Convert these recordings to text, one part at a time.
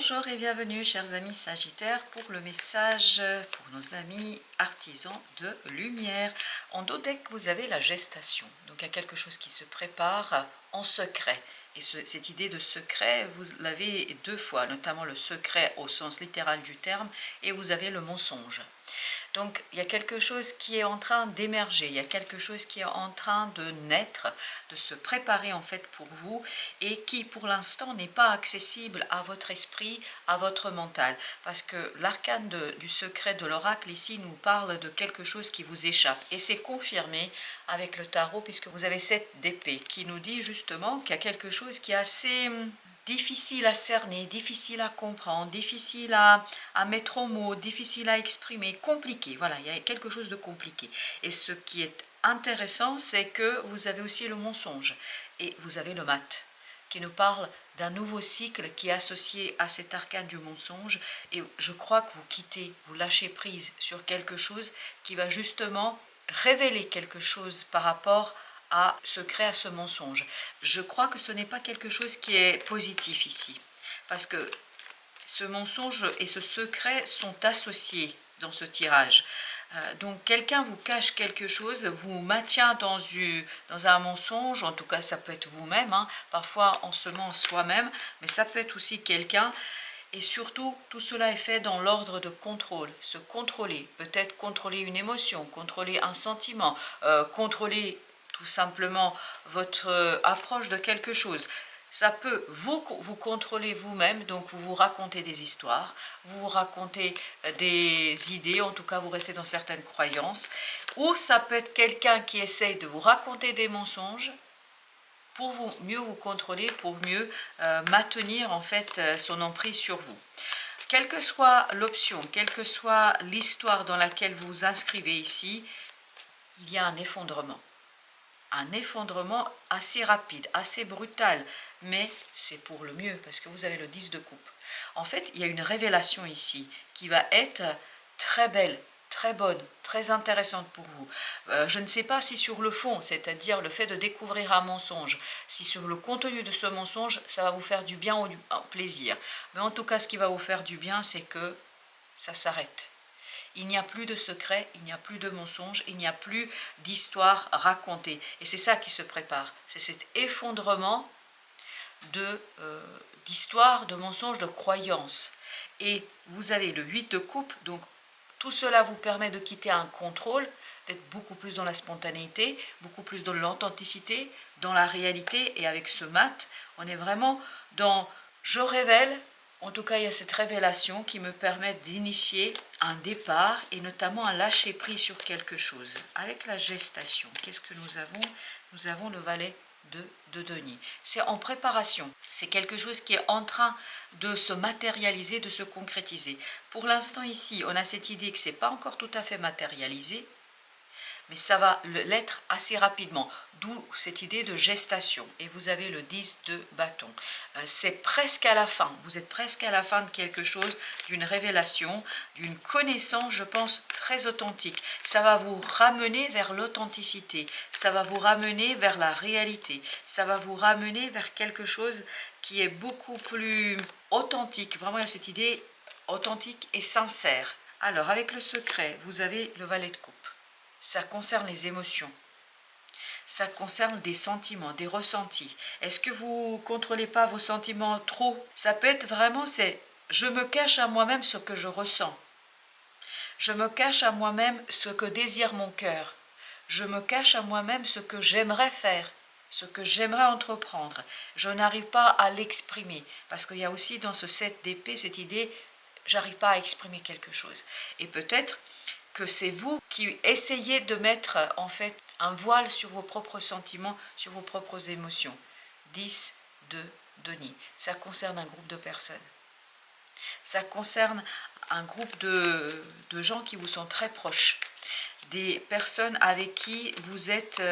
Bonjour et bienvenue chers amis Sagittaires pour le message pour nos amis artisans de lumière. En dos deck vous avez la gestation, donc il y a quelque chose qui se prépare en secret. Et cette idée de secret, vous l'avez deux fois, notamment le secret au sens littéral du terme, et vous avez le mensonge. Donc il y a quelque chose qui est en train d'émerger, il y a quelque chose qui est en train de naître, de se préparer en fait pour vous et qui pour l'instant n'est pas accessible à votre esprit, à votre mental. Parce que l'arcane du secret de l'oracle ici nous parle de quelque chose qui vous échappe. Et c'est confirmé avec le tarot puisque vous avez cette d'épée qui nous dit justement qu'il y a quelque chose qui est assez difficile à cerner, difficile à comprendre, difficile à mettre en mots, difficile à exprimer, compliqué. Voilà, il y a quelque chose de compliqué. Et ce qui est intéressant, c'est que vous avez aussi le mensonge et vous avez le mat qui nous parle d'un nouveau cycle qui est associé à cet arcane du mensonge. Et je crois que vous quittez, vous lâchez prise sur quelque chose qui va justement révéler quelque chose par rapport à secret, à ce mensonge. Je crois que ce n'est pas quelque chose qui est positif ici, parce que ce mensonge et ce secret sont associés dans ce tirage. Donc quelqu'un vous cache quelque chose, vous maintient dans un mensonge, en tout cas ça peut être vous-même, hein. Parfois on se ment soi-même, mais ça peut être aussi quelqu'un. Et surtout, tout cela est fait dans l'ordre de contrôle, se contrôler, peut-être contrôler une émotion, contrôler un sentiment, contrôler tout simplement votre approche de quelque chose. Ça peut vous contrôler vous-même, donc vous vous racontez des histoires, vous vous racontez des idées, en tout cas vous restez dans certaines croyances, ou ça peut être quelqu'un qui essaye de vous raconter des mensonges pour mieux vous contrôler, pour mieux maintenir en fait son emprise sur vous. Quelle que soit l'option, quelle que soit l'histoire dans laquelle vous vous inscrivez ici, il y a un effondrement. Un effondrement assez rapide, assez brutal, mais c'est pour le mieux parce que vous avez le 10 de coupe. En fait, il y a une révélation ici qui va être très belle, très bonne, très intéressante pour vous. Je ne sais pas si sur le fond, c'est-à-dire le fait de découvrir un mensonge, si sur le contenu de ce mensonge, ça va vous faire du bien ou du plaisir. Mais en tout cas, ce qui va vous faire du bien, c'est que ça s'arrête. Il n'y a plus de secret, il n'y a plus de mensonges, il n'y a plus d'histoire racontée. Et c'est ça qui se prépare. C'est cet effondrement d'histoires, de mensonges, de croyances. Et vous avez le 8 de coupe, donc tout cela vous permet de quitter un contrôle, d'être beaucoup plus dans la spontanéité, beaucoup plus dans l'authenticité, dans la réalité. Et avec ce mat, on est vraiment dans « je révèle ». En tout cas, il y a cette révélation qui me permet d'initier un départ et notamment un lâcher-prise sur quelque chose. Avec la gestation, qu'est-ce que nous avons? Nous avons le valet de denier. C'est en préparation. C'est quelque chose qui est en train de se matérialiser, de se concrétiser. Pour l'instant ici, on a cette idée que ce n'est pas encore tout à fait matérialisé, mais ça va l'être assez rapidement, d'où cette idée de gestation. Et vous avez le 10 de bâton. C'est presque à la fin, vous êtes presque à la fin de quelque chose, d'une révélation, d'une connaissance, je pense, très authentique. Ça va vous ramener vers l'authenticité, ça va vous ramener vers la réalité, ça va vous ramener vers quelque chose qui est beaucoup plus authentique. Vraiment, il y a cette idée authentique et sincère. Alors, avec le secret, vous avez le valet de coupe. Ça concerne les émotions, ça concerne des sentiments, des ressentis. Est-ce que vous ne contrôlez pas vos sentiments trop? Ça peut être vraiment, c'est je me cache à moi-même ce que je ressens. Je me cache à moi-même ce que désire mon cœur. Je me cache à moi-même ce que j'aimerais faire, ce que j'aimerais entreprendre. Je n'arrive pas à l'exprimer. Parce qu'il y a aussi dans ce 7 d'épée cette idée, j'arrive pas à exprimer quelque chose. Et peut-être que c'est vous qui essayez de mettre en fait un voile sur vos propres sentiments, sur vos propres émotions. 10 de denier. Ça concerne un groupe de personnes. Ça concerne un groupe de gens qui vous sont très proches. Des personnes avec qui vous êtes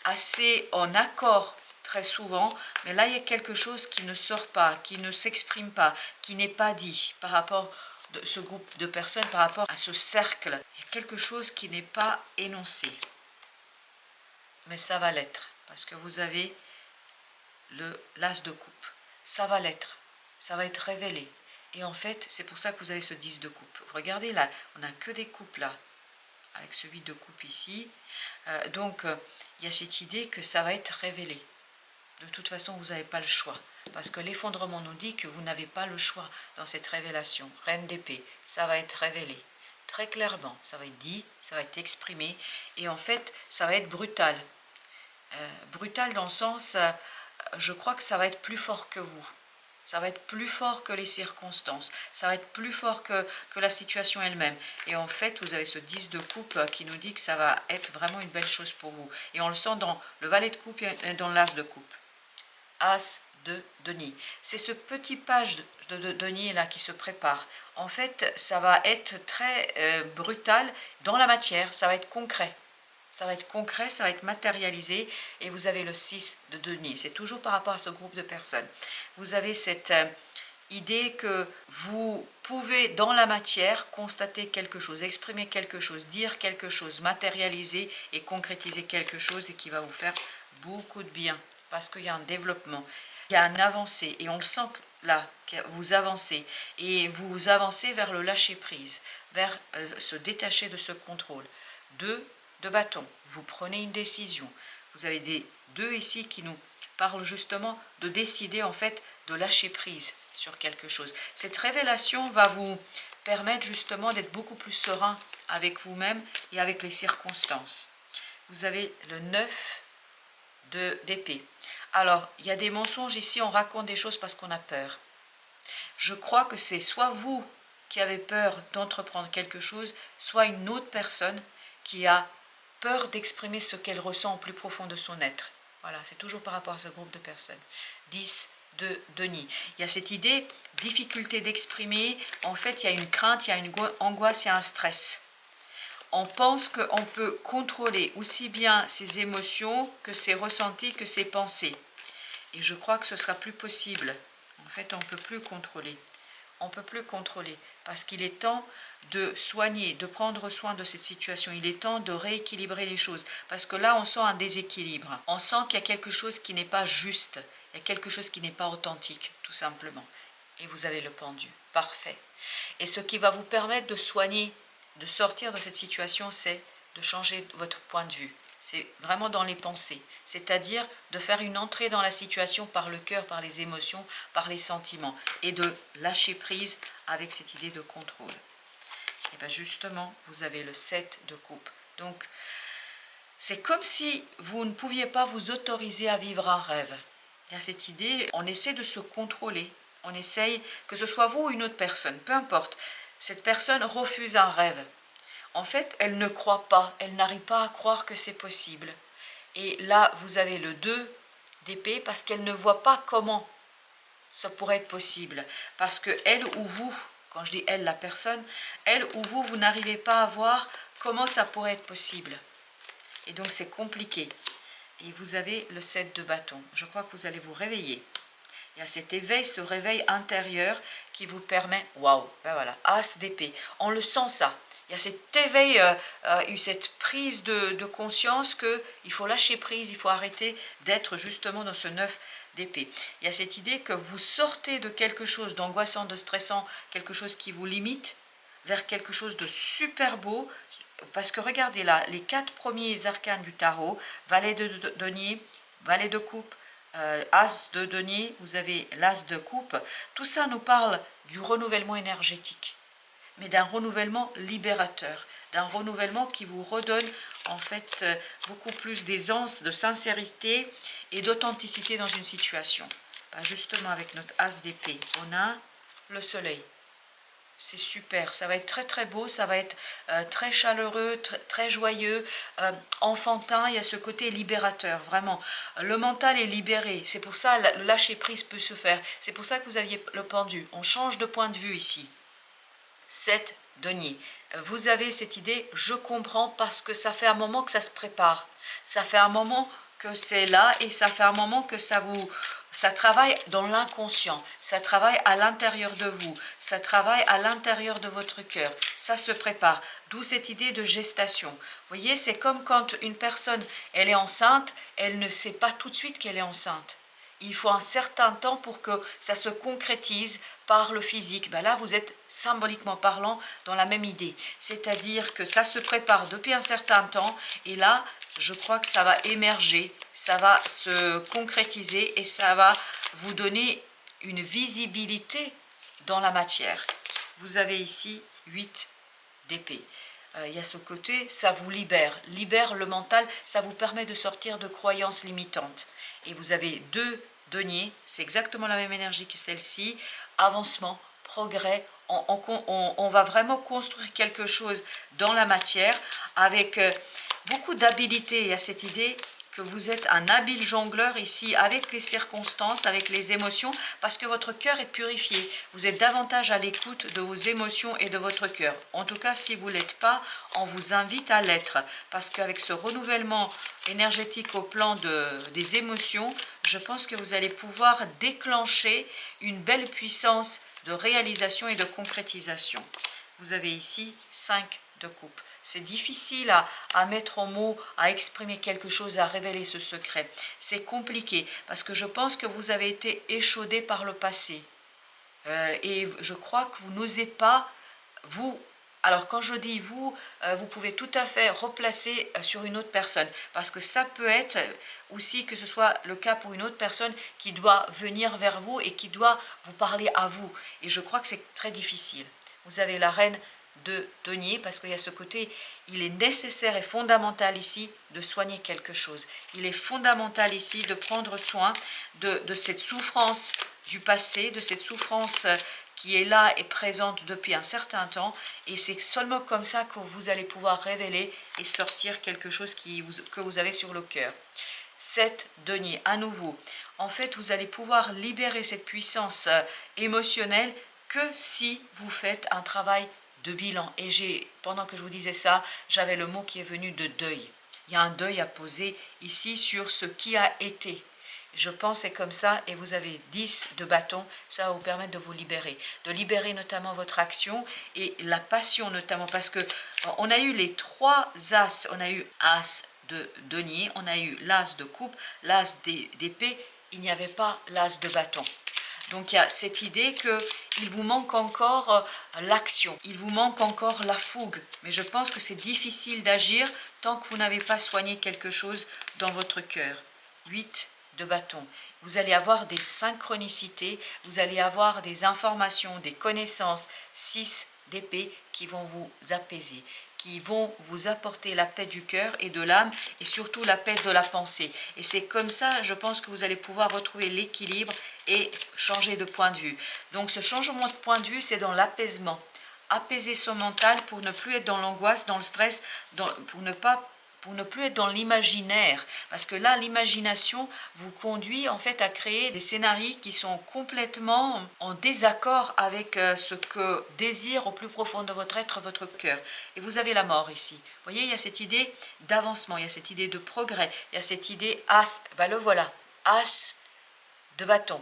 assez en accord très souvent, mais là il y a quelque chose qui ne sort pas, qui ne s'exprime pas, qui n'est pas dit par rapport de ce groupe de personnes, par rapport à ce cercle. Il y a quelque chose qui n'est pas énoncé. Mais ça va l'être, parce que vous avez l'as de coupe. Ça va l'être, ça va être révélé. Et en fait, c'est pour ça que vous avez ce 10 de coupe. Regardez là, on n'a que des coupes là, avec ce 8 de coupe ici. Il y a cette idée que ça va être révélé. De toute façon, vous n'avez pas le choix. Parce que l'effondrement nous dit que vous n'avez pas le choix dans cette révélation. Reine d'épée, ça va être révélé. Très clairement, ça va être dit, ça va être exprimé. Et en fait, ça va être brutal. Brutal dans le sens, je crois que ça va être plus fort que vous. Ça va être plus fort que les circonstances. Ça va être plus fort que la situation elle-même. Et en fait, vous avez ce 10 de coupe qui nous dit que ça va être vraiment une belle chose pour vous. Et on le sent dans le valet de coupe et dans l'as de coupe. As de denier. C'est ce petit page de denier là qui se prépare. En fait, ça va être très brutal dans la matière. Ça va être concret. Ça va être concret, ça va être matérialisé. Et vous avez le 6 de denier. C'est toujours par rapport à ce groupe de personnes. Vous avez cette idée que vous pouvez, dans la matière, constater quelque chose, exprimer quelque chose, dire quelque chose, matérialiser et concrétiser quelque chose et qui va vous faire beaucoup de bien. Parce qu'il y a un développement, il y a un avancé. Et on le sent là, que vous avancez. Et vous avancez vers le lâcher-prise, vers se détacher de ce contrôle. 2 de bâton, vous prenez une décision. Vous avez des 2 ici qui nous parlent justement de décider en fait de lâcher prise sur quelque chose. Cette révélation va vous permettre justement d'être beaucoup plus serein avec vous-même et avec les circonstances. Vous avez le 9 d'épée. Alors, il y a des mensonges ici, on raconte des choses parce qu'on a peur. Je crois que c'est soit vous qui avez peur d'entreprendre quelque chose, soit une autre personne qui a peur d'exprimer ce qu'elle ressent au plus profond de son être. Voilà, c'est toujours par rapport à ce groupe de personnes. 10 de denier. Il y a cette idée, difficulté d'exprimer, en fait il y a une crainte, il y a une angoisse, il y a un stress. On pense qu'on peut contrôler aussi bien ses émotions que ses ressentis, que ses pensées. Et je crois que ce sera plus possible. En fait, on ne peut plus contrôler. On ne peut plus contrôler parce qu'il est temps de soigner, de prendre soin de cette situation. Il est temps de rééquilibrer les choses parce que là, on sent un déséquilibre. On sent qu'il y a quelque chose qui n'est pas juste. Il y a quelque chose qui n'est pas authentique, tout simplement. Et vous avez le pendu. Parfait. Et ce qui va vous permettre de soigner, de sortir de cette situation, c'est de changer votre point de vue. C'est vraiment dans les pensées, c'est-à-dire de faire une entrée dans la situation par le cœur, par les émotions, par les sentiments, et de lâcher prise avec cette idée de contrôle. Et bien justement, vous avez le 7 de coupe. Donc, c'est comme si vous ne pouviez pas vous autoriser à vivre un rêve. Il y a cette idée, on essaie de se contrôler, on essaye, que ce soit vous ou une autre personne, peu importe, cette personne refuse un rêve. En fait, elle ne croit pas, elle n'arrive pas à croire que c'est possible. Et là, vous avez le 2 d'épée parce qu'elle ne voit pas comment ça pourrait être possible. Parce que elle ou vous, quand je dis elle, la personne, elle ou vous, vous n'arrivez pas à voir comment ça pourrait être possible. Et donc, c'est compliqué. Et vous avez le 7 de bâton. Je crois que vous allez vous réveiller. Il y a cet éveil, ce réveil intérieur qui vous permet, waouh, ben voilà, as d'épée. On le sent ça. Il y a cet éveil, cette prise de conscience qu'il faut lâcher prise, il faut arrêter d'être justement dans ce 9 d'épée. Il y a cette idée que vous sortez de quelque chose d'angoissant, de stressant, quelque chose qui vous limite, vers quelque chose de super beau. Parce que regardez là, les 4 premiers arcanes du tarot, valet de denier, valet de coupe, as de denier, vous avez l'as de coupe. Tout ça nous parle du renouvellement énergétique, mais d'un renouvellement libérateur, d'un renouvellement qui vous redonne en fait beaucoup plus d'aisance, de sincérité et d'authenticité dans une situation. Justement avec notre as d'épée, on a le soleil. C'est super, ça va être très très beau, ça va être très chaleureux, très joyeux, enfantin, il y a ce côté libérateur, vraiment. Le mental est libéré, c'est pour ça le lâcher prise peut se faire, c'est pour ça que vous aviez le pendu, on change de point de vue ici. 7 denier. Vous avez cette idée, je comprends parce que ça fait un moment que ça se prépare. Ça fait un moment que c'est là et ça fait un moment que ça travaille dans l'inconscient. Ça travaille à l'intérieur de vous. Ça travaille à l'intérieur de votre cœur. Ça se prépare. D'où cette idée de gestation. Vous voyez, c'est comme quand une personne, elle est enceinte, elle ne sait pas tout de suite qu'elle est enceinte. il faut un certain temps pour que ça se concrétise par le physique. Ben là, vous êtes symboliquement parlant dans la même idée. C'est-à-dire que ça se prépare depuis un certain temps et là, je crois que ça va émerger, ça va se concrétiser et ça va vous donner une visibilité dans la matière. Vous avez ici 8 d'épée. Il y a ce côté, ça vous libère le mental, ça vous permet de sortir de croyances limitantes. Et vous avez 2 deniers, c'est exactement la même énergie que celle-ci, avancement, progrès, on va vraiment construire quelque chose dans la matière avec beaucoup d'habilité. Il y a cette idée que vous êtes un habile jongleur ici avec les circonstances, avec les émotions, parce que votre cœur est purifié. Vous êtes davantage à l'écoute de vos émotions et de votre cœur. En tout cas, si vous ne l'êtes pas, on vous invite à l'être, parce qu'avec ce renouvellement énergétique au plan des émotions, je pense que vous allez pouvoir déclencher une belle puissance de réalisation et de concrétisation. Vous avez ici 5 de coupe. C'est difficile à mettre en mots, à exprimer quelque chose, à révéler ce secret. C'est compliqué parce que je pense que vous avez été échaudé par le passé. Et je crois que vous n'osez pas, vous... Alors quand je dis vous, vous pouvez tout à fait replacer sur une autre personne. Parce que ça peut être aussi que ce soit le cas pour une autre personne qui doit venir vers vous et qui doit vous parler à vous. Et je crois que c'est très difficile. Vous avez la reine de denier, parce qu'il y a ce côté, il est nécessaire et fondamental ici de soigner quelque chose. Il est fondamental ici de prendre soin de cette souffrance du passé, de cette souffrance qui est là et présente depuis un certain temps, et c'est seulement comme ça que vous allez pouvoir révéler et sortir quelque chose que vous avez sur le cœur. 7 deniers, à nouveau. En fait, vous allez pouvoir libérer cette puissance émotionnelle que si vous faites un travail de bilan. Et pendant que je vous disais ça, j'avais le mot qui est venu de deuil. Il y a un deuil à poser ici sur ce qui a été. Je pense c'est comme ça, et vous avez 10 de bâton, ça va vous permettre de vous libérer notamment votre action et la passion notamment, parce que on a eu les 3 as, on a eu as de denier, on a eu l'as de coupe, l'as d'épée, il n'y avait pas l'as de bâton. Donc il y a cette idée qu'il vous manque encore l'action, il vous manque encore la fougue. Mais je pense que c'est difficile d'agir tant que vous n'avez pas soigné quelque chose dans votre cœur. 8 de bâton. Vous allez avoir des synchronicités, vous allez avoir des informations, des connaissances. 6 d'épée qui vont vous apaiser, qui vont vous apporter la paix du cœur et de l'âme, et surtout la paix de la pensée. Et c'est comme ça, je pense que vous allez pouvoir retrouver l'équilibre et changer de point de vue. Donc ce changement de point de vue, c'est dans l'apaisement. Apaiser son mental pour ne plus être dans l'angoisse, dans le stress, pour ne plus être dans l'imaginaire. Parce que là, l'imagination vous conduit en fait à créer des scénarios qui sont complètement en désaccord avec ce que désire au plus profond de votre être, votre cœur. Et vous avez la mort ici. Vous voyez, il y a cette idée d'avancement, il y a cette idée de progrès, il y a cette idée as, ben le voilà, as de bâton.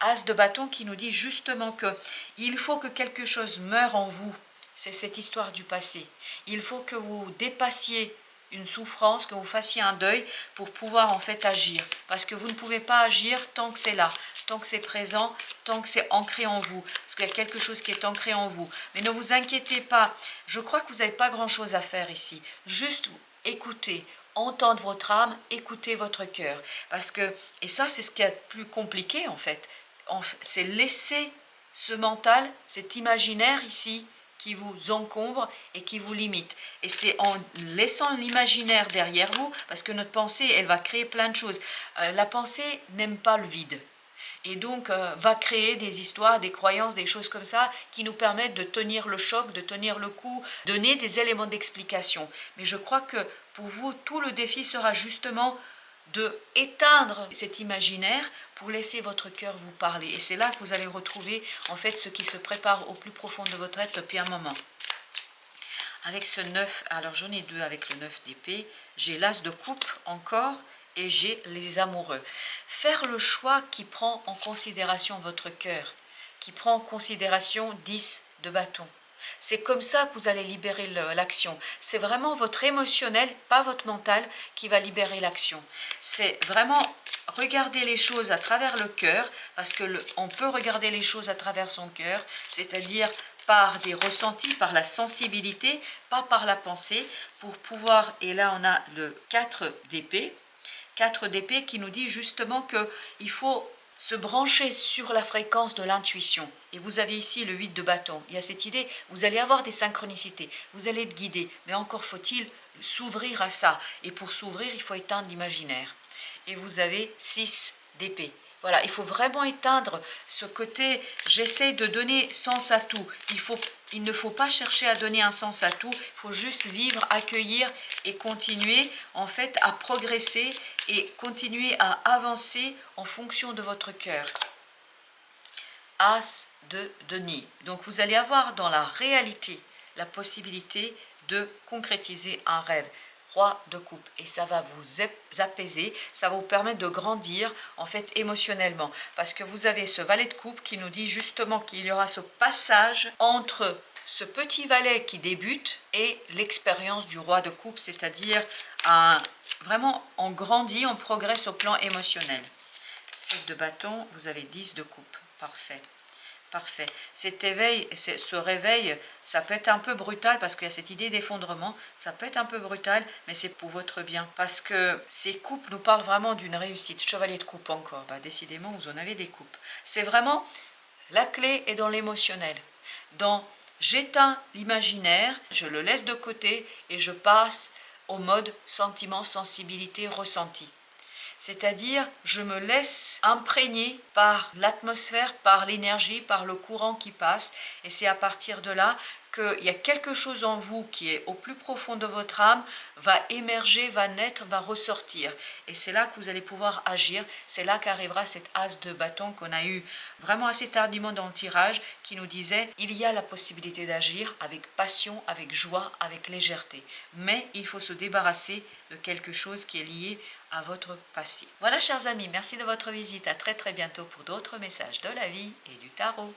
As de bâton qui nous dit justement que il faut que quelque chose meure en vous. C'est cette histoire du passé. Il faut que vous dépassiez une souffrance, que vous fassiez un deuil pour pouvoir en fait agir. Parce que vous ne pouvez pas agir tant que c'est là, tant que c'est présent, tant que c'est ancré en vous. Parce qu'il y a quelque chose qui est ancré en vous. Mais ne vous inquiétez pas, je crois que vous n'avez pas grand-chose à faire ici. Juste écoutez, entendre votre âme, écouter votre cœur. Parce que, et ça c'est ce qui est le plus compliqué en fait, c'est laisser ce mental, cet imaginaire ici, qui vous encombre et qui vous limite. Et c'est en laissant l'imaginaire derrière vous, parce que notre pensée, elle va créer plein de choses. La pensée n'aime pas le vide. Et donc, va créer des histoires, des croyances, des choses comme ça, qui nous permettent de tenir le choc, de tenir le coup, donner des éléments d'explication. Mais je crois que pour vous, tout le défi sera justement de éteindre cet imaginaire pour laisser votre cœur vous parler. Et c'est là que vous allez retrouver en fait ce qui se prépare au plus profond de votre être depuis un moment. Avec ce 9, alors j'en ai 2 avec le 9 d'épée, j'ai l'as de coupe encore et j'ai les amoureux. Faire le choix qui prend en considération votre cœur, qui prend en considération 10 de bâton. C'est comme ça que vous allez libérer l'action. C'est vraiment votre émotionnel, pas votre mental, qui va libérer l'action. C'est vraiment regarder les choses à travers le cœur, parce que on peut regarder les choses à travers son cœur, c'est-à-dire par des ressentis, par la sensibilité, pas par la pensée, pour pouvoir, et là on a le 4 d'épée, 4 d'épée qui nous dit justement qu'il faut se brancher sur la fréquence de l'intuition. Et vous avez ici le 8 de bâton. Il y a cette idée, vous allez avoir des synchronicités, vous allez être guidé, mais encore faut-il s'ouvrir à ça. Et pour s'ouvrir, il faut éteindre l'imaginaire. Et vous avez 6 d'épée. Voilà, il faut vraiment éteindre ce côté, j'essaie de donner sens à tout. Il ne faut pas chercher à donner un sens à tout, il faut juste vivre, accueillir et continuer en fait à progresser et continuer à avancer en fonction de votre cœur. As de denier. Donc vous allez avoir dans la réalité la possibilité de concrétiser un rêve. Roi de coupe, et ça va vous apaiser, ça va vous permettre de grandir en fait émotionnellement, parce que vous avez ce valet de coupe qui nous dit justement qu'il y aura ce passage entre ce petit valet qui débute et l'expérience du roi de coupe, c'est-à-dire vraiment on grandit, on progresse au plan émotionnel. 7 de bâton, vous avez 10 de coupe, parfait. Parfait. Cet éveil, ce réveil, ça peut être un peu brutal parce qu'il y a cette idée d'effondrement. Ça peut être un peu brutal, mais c'est pour votre bien. Parce que ces coupes nous parlent vraiment d'une réussite. Chevalier de coupe encore. Bah, décidément, vous en avez des coupes. C'est vraiment, la clé est dans l'émotionnel. Dans j'éteins l'imaginaire, je le laisse de côté et je passe au mode sentiment, sensibilité, ressenti. C'est-à-dire, je me laisse imprégner par l'atmosphère, par l'énergie, par le courant qui passe. Et c'est à partir de là qu'il y a quelque chose en vous qui est au plus profond de votre âme, va émerger, va naître, va ressortir. Et c'est là que vous allez pouvoir agir. C'est là qu'arrivera cet as de bâton qu'on a eu vraiment assez tardivement dans le tirage, qui nous disait, il y a la possibilité d'agir avec passion, avec joie, avec légèreté. Mais il faut se débarrasser de quelque chose qui est lié à votre passé. Voilà chers amis, merci de votre visite. À très bientôt pour d'autres messages de la vie et du tarot.